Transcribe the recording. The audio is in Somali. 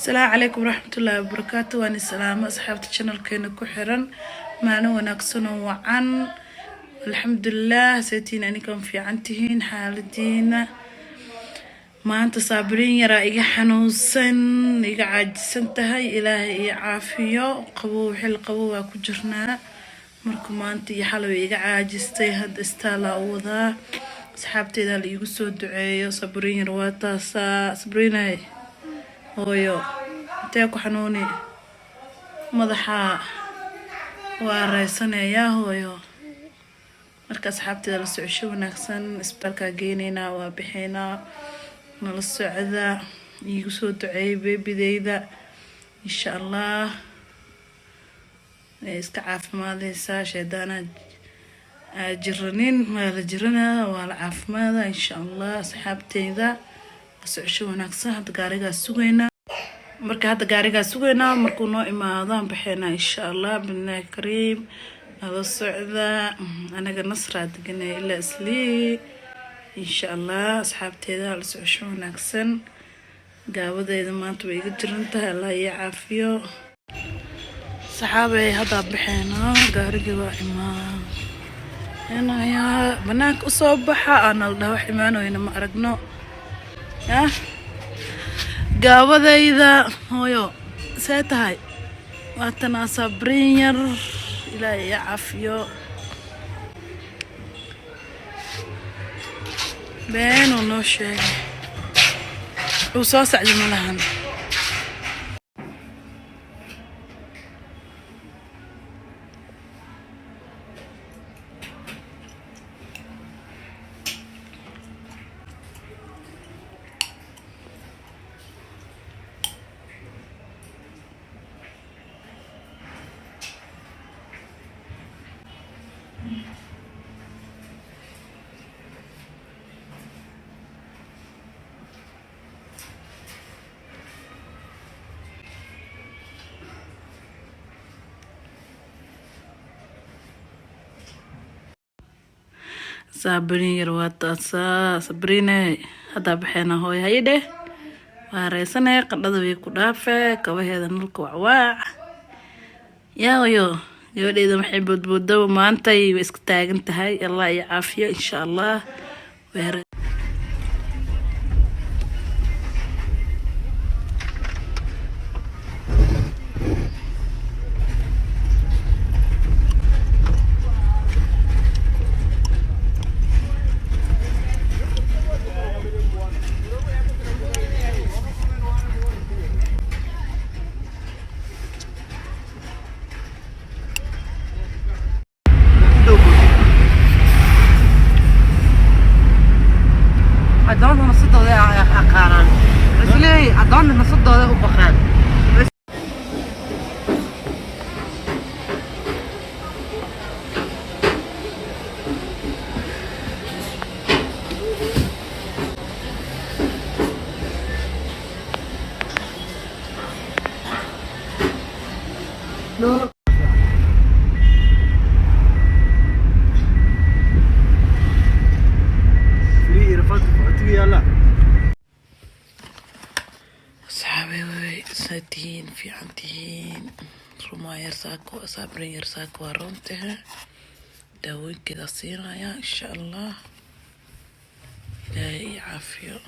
السلام عليكم ورحمة الله وبركاته. وأنا السلام أصحاب الشانل كينا كحرن معنا وناكسنا وعن الحمد لله سيتين أنكم في عنتهين حالدين ما أنت صابرين يرى إيجا حنوسن إيجا عاجسن تهي إلهي عافية قبو حل قبو وكجرنا مركم ما أنت يحلو إيجا عاجستي هاد استالا وذا أصحابتي ذا اللي يقصوا دعاء صابرين رواتا صابرين هاي hooyo intee ku xanuuni madaxa waa reysanayaa hooyo marka asxaabteeda la socosho wanaagsan isbitaalka geenayna waa bixina nala socda igu soo duceey beebideyda insha Allah iska caafimaadaysa sheedana jirnin ma la jirana waa la caafimaada insha Allah asxaabteeda socosho wanaagsan hadda gaariga sugayna marka hadda gaariga sugayna markuu noo imaadaan baxeena insha Allah binaa kariim nala socda anaga nasra deganay ila isli insha Allah asxaabteeda la socosho wanaagsan gaabadeeda maanta way iga jirantahay Allah ya caafiyo saxaabay hadda baxeena gaariga waa imaan ya banaanka u soo baxa aan la dhaw ximaanooyna ma aragno gaabadayda hooyo see tahay waatana sabriin yar ilaahay ya caafiyo beenuu noo sheegay uu soo sacdi ma lahan صابرين يروات صابرين هذا بحنا هو هيدا وارسنا قد ذي كدافة كوه هذا نلقى وعواع يا إذا محب بدو ما أنت يسكتاج أنت هاي الله يعافيه إن شاء الله أدون نصدق ده أقارن بس ليه أدون نصدق ده أبخان أصحابي ساتين في عندين رما يرساكو صابرين يرساكو ورونتها داوين كده صيرها يا إن شاء الله إلهي يعافيه